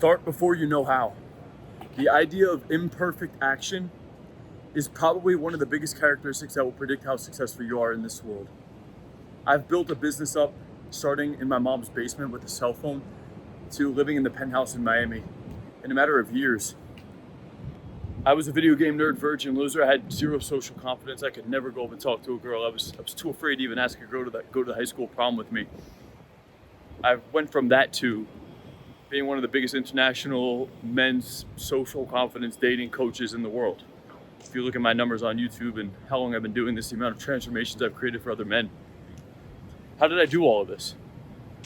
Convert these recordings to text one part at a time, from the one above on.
Start before you know how. The idea of imperfect action is probably one of the biggest characteristics that will predict how successful you are in this world. I've built a business up starting in my mom's basement with a cell phone to living in the penthouse in Miami in a matter of years. I was a video game nerd, virgin loser. I had zero social confidence. I could never go up and talk to a girl. I was too afraid to even ask a girl to go to the high school prom with me. I went from that to being one of the biggest international men's social confidence dating coaches in the world. If you look at my numbers on YouTube and how long I've been doing this, the amount of transformations I've created for other men. How did I do all of this?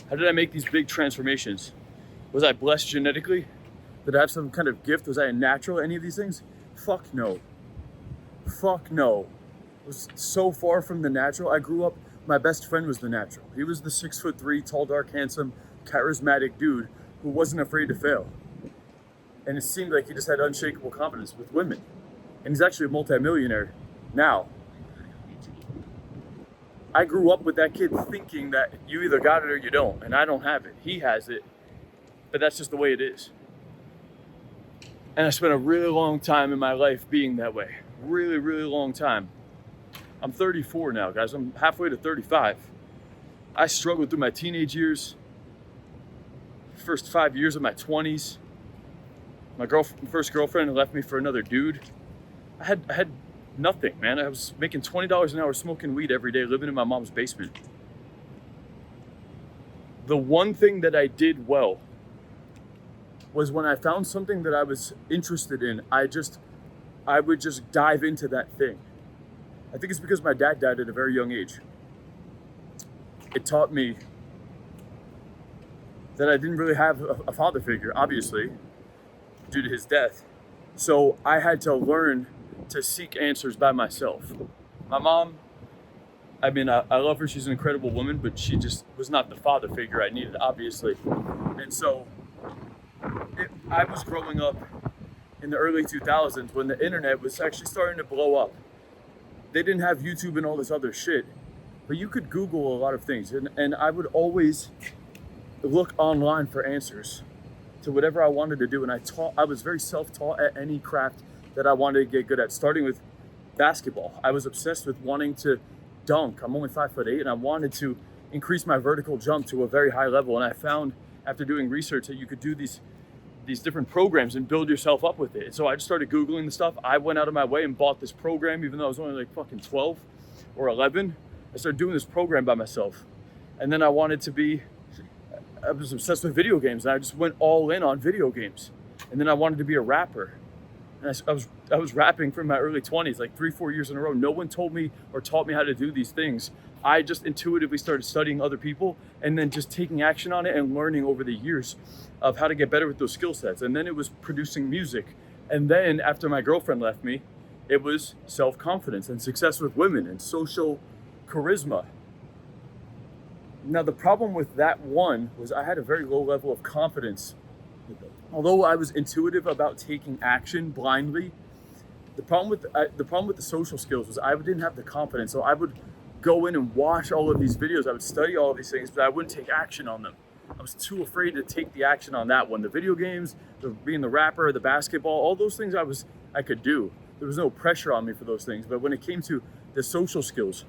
How did I make these big transformations? Was I blessed genetically? Did I have some kind of gift? Was I a natural at any of these things? Fuck no. Fuck no. It was so far from the natural. I grew up, my best friend was the natural. He was the 6'3", tall, dark, handsome, charismatic dude who wasn't afraid to fail. And it seemed like he just had unshakable confidence with women. And he's actually a multimillionaire now. I grew up with that kid thinking that you either got it or you don't, and I don't have it. He has it, but that's just the way it is. And I spent a really long time in my life being that way. Really, really long time. I'm 34 now, guys. I'm halfway to 35. I struggled through my teenage years, first 5 years of my 20s. My first girlfriend left me for another dude. I had nothing, man. I was making $20 an hour smoking weed every day, living in my mom's basement. The one thing that I did well was when I found something that I was interested in, I would just dive into that thing. I think it's because my dad died at a very young age. It taught me that I didn't really have a father figure, obviously, due to his death. So I had to learn to seek answers by myself. My mom, I love her, she's an incredible woman, but she just was not the father figure I needed, obviously. And so I was growing up in the early 2000s when the internet was actually starting to blow up. They didn't have YouTube and all this other shit, but you could Google a lot of things. And I would always look online for answers to whatever I wanted to do. And I was very self-taught at any craft that I wanted to get good at, starting with basketball. I was obsessed with wanting to dunk. I'm only 5'8", and I wanted to increase my vertical jump to a very high level. And I found, after doing research, that you could do these different programs and build yourself up with it. So I just started Googling the stuff. I went out of my way and bought this program, even though I was only like fucking 12 or 11. I started doing this program by myself. And then I was obsessed with video games, and I just went all in on video games. And then I wanted to be a rapper. And I was rapping from my early 20s, like 3-4 years in a row. No one told me or taught me how to do these things. I just intuitively started studying other people and then just taking action on it and learning over the years of how to get better with those skill sets. And then it was producing music. And then after my girlfriend left me, it was self-confidence and success with women and social charisma. Now, the problem with that one was I had a very low level of confidence. Although I was intuitive about taking action blindly, the problem with the social skills was I didn't have the confidence. So I would go in and watch all of these videos. I would study all of these things, but I wouldn't take action on them. I was too afraid to take the action on that one. The video games, being the rapper, the basketball, all those things I could do. There was no pressure on me for those things. But when it came to the social skills,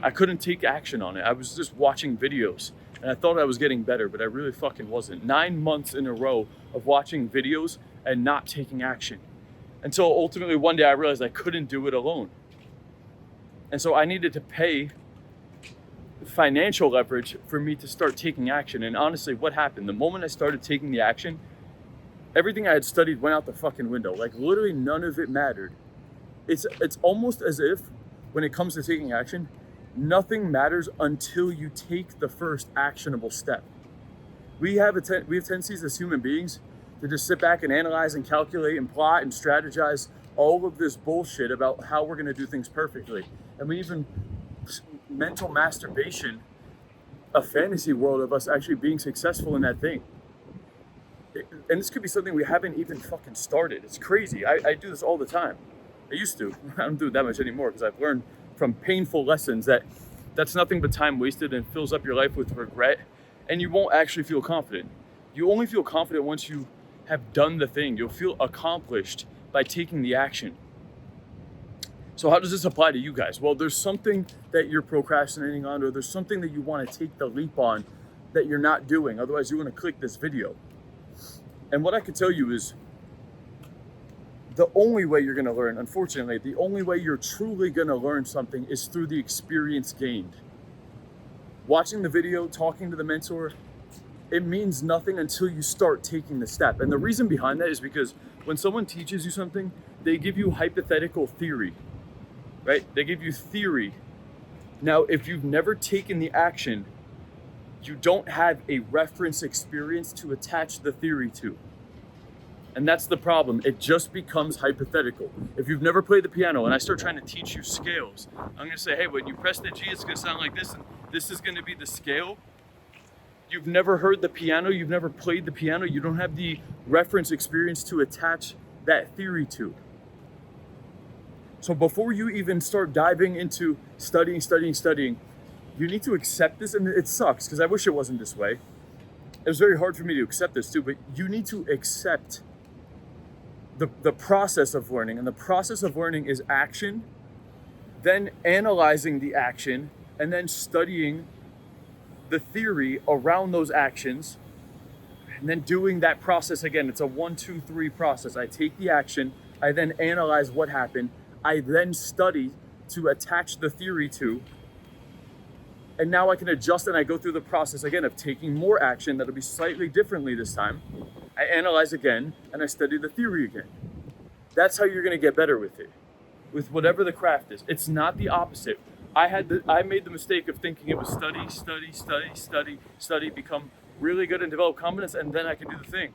I couldn't take action on it. I was just watching videos. And I thought I was getting better, but I really fucking wasn't. 9 months in a row of watching videos and not taking action. Until ultimately one day I realized I couldn't do it alone. And so I needed to pay financial leverage for me to start taking action. And honestly, what happened? The moment I started taking the action, everything I had studied went out the fucking window. Like literally none of it mattered. It's almost as if when it comes to taking action, nothing matters until you take the first actionable step. We have tendencies as human beings to just sit back and analyze and calculate and plot and strategize all of this bullshit about how we're going to do things perfectly. And we even mental masturbation, a fantasy world of us actually being successful in that thing. And this could be something we haven't even fucking started. It's crazy. I do this all the time. I used to. I don't do it that much anymore because I've learned from painful lessons that's nothing but time wasted and fills up your life with regret, and you won't actually feel confident. You only feel confident once you have done the thing. You'll feel accomplished by taking the action. So how does this apply to you guys? Well, there's something that you're procrastinating on, or there's something that you want to take the leap on that you're not doing. Otherwise, you want to click this video. And what I can tell you is the only way you're going to learn, unfortunately, the only way you're truly going to learn something is through the experience gained. Watching the video, talking to the mentor, it means nothing until you start taking the step. And the reason behind that is because when someone teaches you something, they give you hypothetical theory, right? They give you theory. Now, if you've never taken the action, you don't have a reference experience to attach the theory to. And that's the problem. It just becomes hypothetical. If you've never played the piano and I start trying to teach you scales, I'm going to say, hey, when you press the G, it's going to sound like this, and this is going to be the scale. You've never heard the piano, you've never played the piano, you don't have the reference experience to attach that theory to. So before you even start diving into studying, you need to accept this, and it sucks because I wish it wasn't this way. It was very hard for me to accept this too, but you need to accept the process of learning. And the process of learning is action, then analyzing the action, and then studying the theory around those actions, and then doing that process again. It's a 1, 2, 3 process. I take the action, I then analyze what happened, I then study to attach the theory to, and now I can adjust, and I go through the process again of taking more action that'll be slightly differently this time. I analyze again, and I study the theory again. That's how you're going to get better with it, with whatever the craft is. It's not the opposite. I made the mistake of thinking it was study, become really good and develop confidence, and then I can do the thing.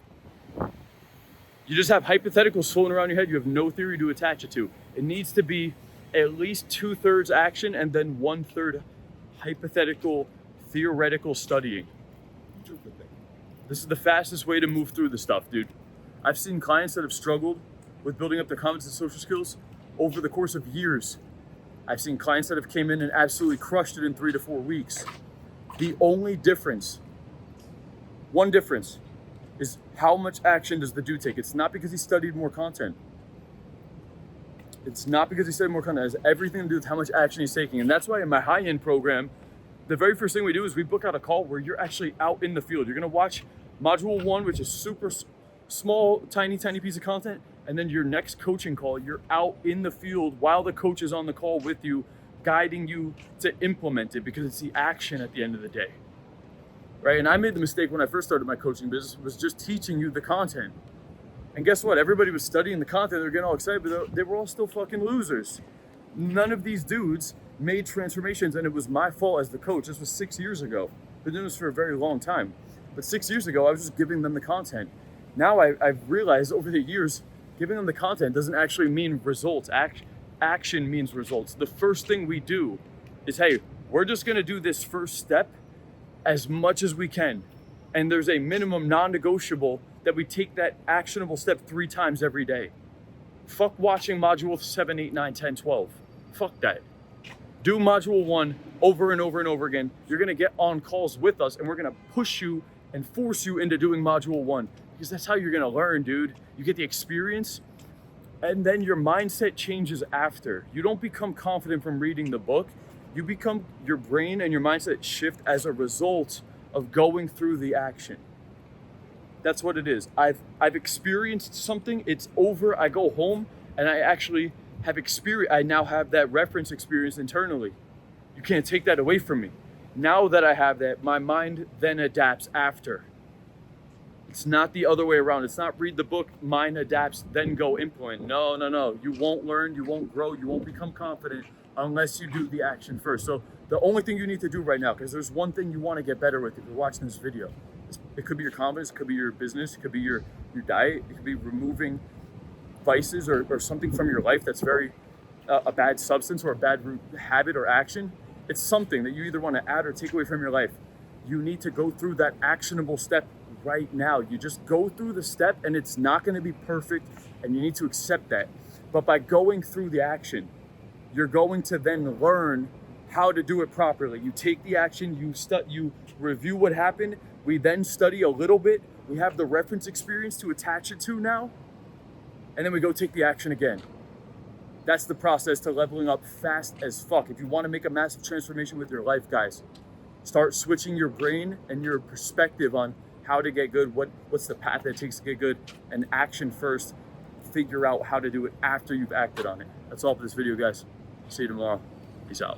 You just have hypotheticals floating around your head. You have no theory to attach it to. It needs to be at least 2/3 action and then 1/3 hypothetical, theoretical studying. This is the fastest way to move through the stuff, dude. I've seen clients that have struggled with building up their confidence and social skills over the course of years. I've seen clients that have came in and absolutely crushed it in 3 to 4 weeks. The only difference, one difference, is how much action does the dude take. It's not because he studied more content. It's not because he studied more content. It has everything to do with how much action he's taking. And that's why in my high-end program, the very first thing we do is we book out a call where you're actually out in the field. You're going to watch module 1, which is super small, tiny piece of content. And then your next coaching call, you're out in the field while the coach is on the call with you, guiding you to implement it, because it's the action at the end of the day, right? And I made the mistake when I first started my coaching business, was just teaching you the content. And guess what? Everybody was studying the content. They were getting all excited, but they were all still fucking losers. None of these dudes made transformations, and it was my fault as the coach. This was 6 years ago. Been doing this for a very long time. But 6 years ago, I was just giving them the content. Now I've realized over the years, giving them the content doesn't actually mean results. Action means results. The first thing we do is, hey, we're just going to do this first step as much as we can. And there's a minimum non-negotiable that we take that actionable step 3 times every day. Fuck watching module 7, 8, 9, 10, 12. Fuck that. Do module 1 over and over and over again. You're going to get on calls with us, and we're going to push you and force you into doing module 1, because that's how you're going to learn, dude. You get the experience, and then your mindset changes after. You don't become confident from reading the book. You become, your brain and your mindset shift as a result of going through the action. That's what it is. I've experienced something, it's over, I go home, and I actually have experience. I now have that reference experience internally. You can't take that away from me. Now that I have that, my mind then adapts after. It's not the other way around. It's not read the book, mind adapts, then go implement. No. You won't learn, you won't grow, you won't become confident unless you do the action first. So the only thing you need to do right now, because there's one thing you want to get better with if you're watching this video. It could be your confidence, it could be your business, it could be your diet, it could be removing vices or something from your life that's very a bad substance or a bad habit or action. It's something that you either want to add or take away from your life. You need to go through that actionable step right now. You just go through the step, and it's not going to be perfect, and you need to accept that. But by going through the action, you're going to then learn how to do it properly. You take the action, you review what happened. We then study a little bit We have the reference experience to attach it to now, and then we go take the action again. That's the process to leveling up fast as fuck. If you want to make a massive transformation with your life, guys, start switching your brain and your perspective on how to get good, what's the path that it takes to get good, and action first. Figure out how to do it after you've acted on it. That's all for this video, guys. See you tomorrow. Peace out.